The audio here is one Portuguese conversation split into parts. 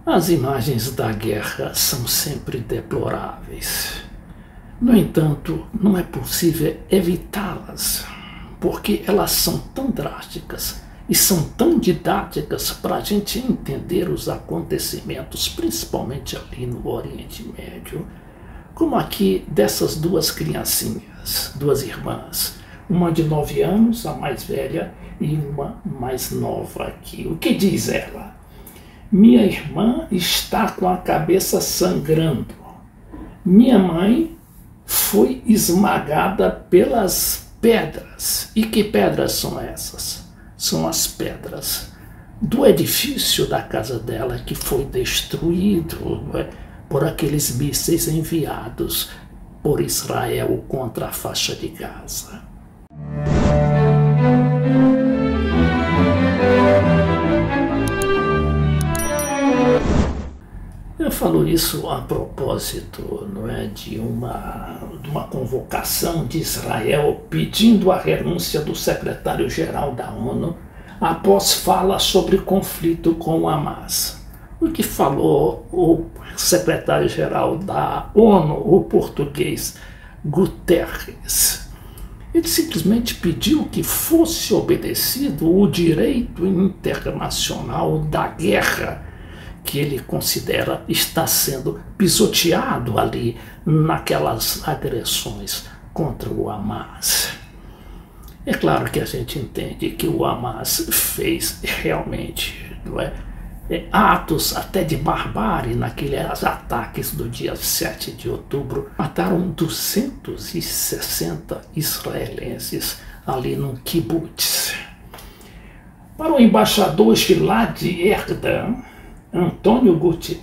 As imagens da guerra são sempre deploráveis. No entanto, não é possível evitá-las, porque elas são tão drásticas e são tão didáticas para a gente entender os acontecimentos, principalmente ali no Oriente Médio, como aqui dessas duas criancinhas, duas irmãs, uma de 9 anos, a mais velha, e uma mais nova aqui. O que diz ela? Minha irmã está com a cabeça sangrando. Minha mãe foi esmagada pelas pedras. E que pedras são essas? São as pedras do edifício da casa dela que foi destruído por aqueles mísseis enviados por Israel contra a faixa de Gaza. Eu falo isso a propósito, não é, de uma convocação de Israel pedindo a renúncia do secretário-geral da ONU após fala sobre conflito com o Hamas. O que falou o secretário-geral da ONU, o português Guterres? Ele simplesmente pediu que fosse obedecido o direito internacional da guerra, que ele considera está sendo pisoteado ali naquelas agressões contra o Hamas. É claro que a gente entende que o Hamas fez realmente, não é, atos até de barbárie naqueles ataques do dia 7 de outubro. Mataram 260 israelenses ali no kibbutz. Para o embaixador Gilad Erdan, Antônio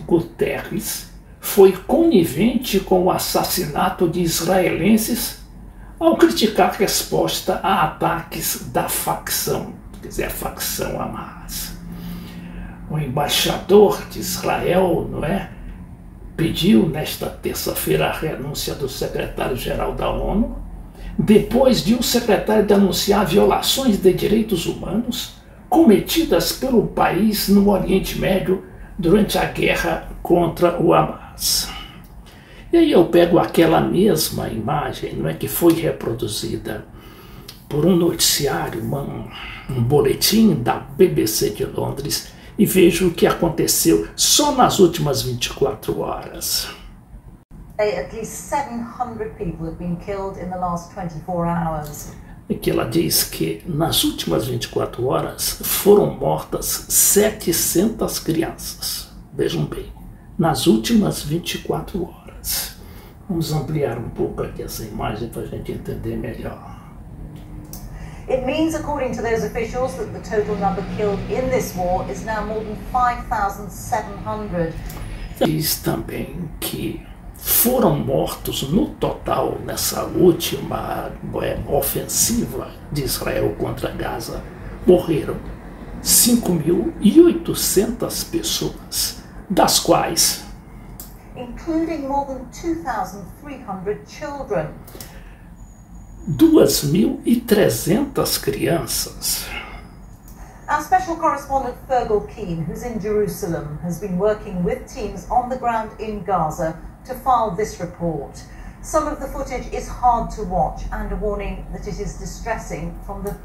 Guterres foi conivente com o assassinato de israelenses ao criticar a resposta a ataques da facção, quer dizer, a facção Hamas. O embaixador de Israel, não é, pediu nesta terça-feira a renúncia do secretário-geral da ONU, depois de o secretário denunciar violações de direitos humanos cometidas pelo país no Oriente Médio durante a guerra contra o Hamas. E aí eu pego aquela mesma imagem, não é, que foi reproduzida por um noticiário, um boletim da BBC de Londres, e vejo o que aconteceu só nas últimas 24 horas. At least 700 people have been killed in the last 24 hours. E que ela diz que nas últimas 24 horas foram mortas 700 crianças. Vejam bem, nas últimas 24 horas. Vamos ampliar um pouco aqui essa imagem para a gente entender melhor. It means, according to those officials, that the total number killed in this war is now more than 5,700. Diz também que foram mortos no total nessa última ofensiva de Israel contra Gaza, morreram 5.800 pessoas, das quais including more than 2,300 children. 2.300 crianças. Our special correspondent Fergal Keane, who's in Jerusalem, has been working with teams on the ground in Gaza to file this report. Some of the footage is hard to watch and a warning that it is distressing from the...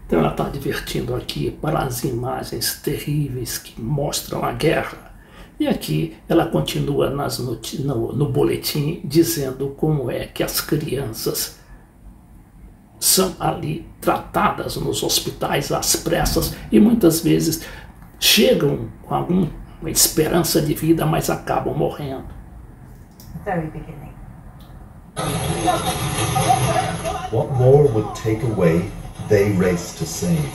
Então ela está advertindo aqui para as imagens terríveis que mostram a guerra. E aqui ela continua no boletim dizendo como é que as crianças são ali tratadas nos hospitais às pressas e muitas vezes chegam com alguma esperança de vida, mas acabam morrendo. Very beginning. What war would take away, they race to save.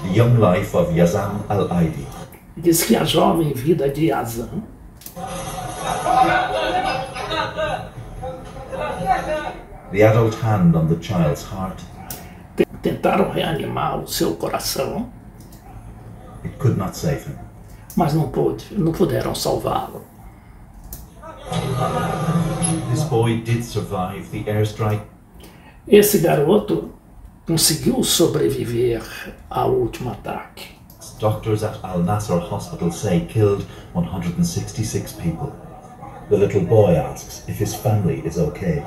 The young life of Yazan al-Aidi. Diz que a jovem vida de Yazan The adult hand on the child's heart. Tentaram reanimar o seu coração. It could not save him. Mas não puderam salvá-lo. This boy did survive the airstrike. Esse garoto conseguiu sobreviver ao último ataque. doctors at Al Nasser Hospital say killed 166 people. The little boy asks if his family is okay.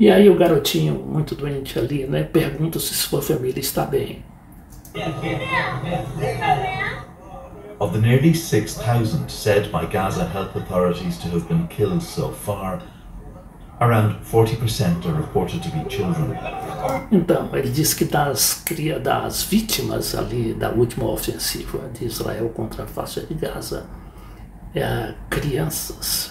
E aí o garotinho, muito doente ali, né, pergunta se sua família está bem. Of the nearly 6,000 said by Gaza health authorities to have been killed so far, around 40% are reported to be children. Então, ele diz que das vítimas ali da última ofensiva de Israel contra a faixa de Gaza, crianças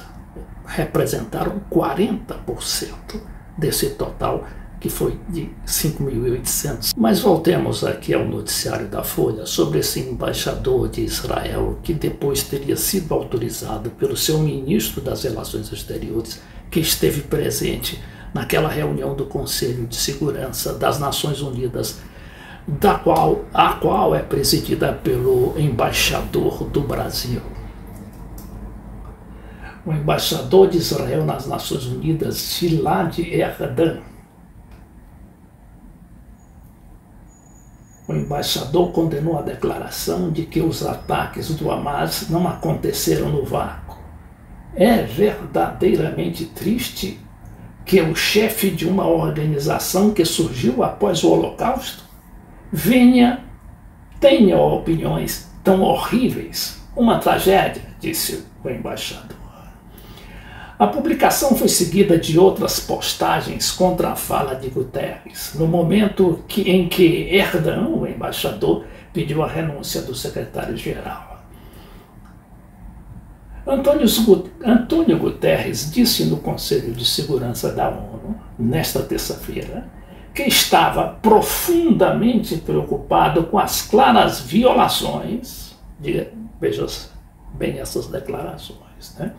representaram 40% desse total, que foi de 5.800. Mas voltemos aqui ao noticiário da Folha sobre esse embaixador de Israel, que depois teria sido autorizado pelo seu ministro das Relações Exteriores, que esteve presente naquela reunião do Conselho de Segurança das Nações Unidas, a qual é presidida pelo embaixador do Brasil. O embaixador de Israel nas Nações Unidas, Gilad Erdan. O embaixador condenou a declaração de que os ataques do Hamas não aconteceram no vácuo. É verdadeiramente triste que o chefe de uma organização que surgiu após o Holocausto tenha opiniões tão horríveis. Uma tragédia, disse o embaixador. A publicação foi seguida de outras postagens contra a fala de Guterres, no momento em que Erdan, o embaixador, pediu a renúncia do secretário-geral. Antônio Guterres disse no Conselho de Segurança da ONU, nesta terça-feira, que estava profundamente preocupado com as claras violações, veja bem essas declarações, né?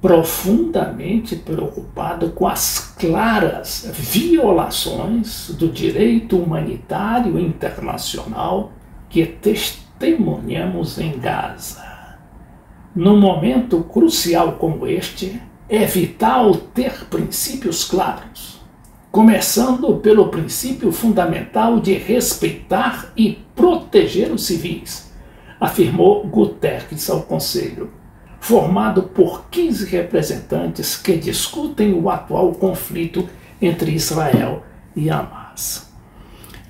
Profundamente preocupado com as claras violações do direito humanitário internacional que testemunhamos em Gaza. Num momento crucial como este, é vital ter princípios claros, começando pelo princípio fundamental de respeitar e proteger os civis, afirmou Guterres ao Conselho, formado por 15 representantes que discutem o atual conflito entre Israel e Hamas.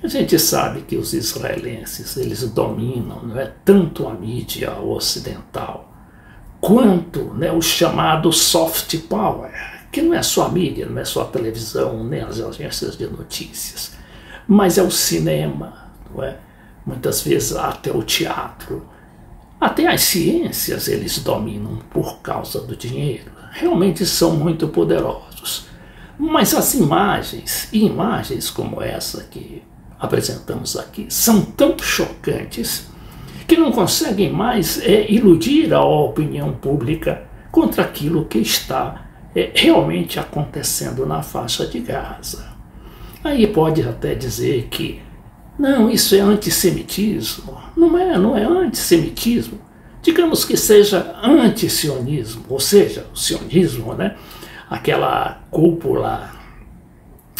A gente sabe que os israelenses, eles dominam, não é, tanto a mídia ocidental quanto, né, o chamado soft power, que não é só a mídia, não é só a televisão, nem as agências de notícias, mas é o cinema, não é? Muitas vezes até o teatro. Até as ciências eles dominam por causa do dinheiro. Realmente são muito poderosos. Mas as imagens como essa que apresentamos aqui, são tão chocantes que não conseguem mais iludir a opinião pública contra aquilo que está realmente acontecendo na faixa de Gaza. Aí pode até dizer que não, isso é antissemitismo. Não é antissemitismo. Digamos que seja antisionismo, ou seja, o sionismo, né? Aquela cúpula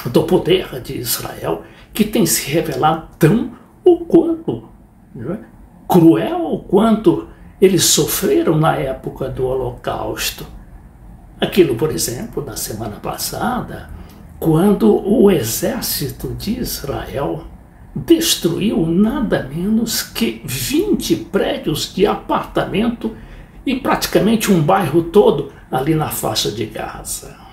do poder de Israel que tem se revelado tão ou quanto, né, cruel quanto eles sofreram na época do Holocausto. Aquilo, por exemplo, da semana passada, quando o exército de Israel destruiu nada menos que 20 prédios de apartamento e praticamente um bairro todo ali na faixa de Gaza.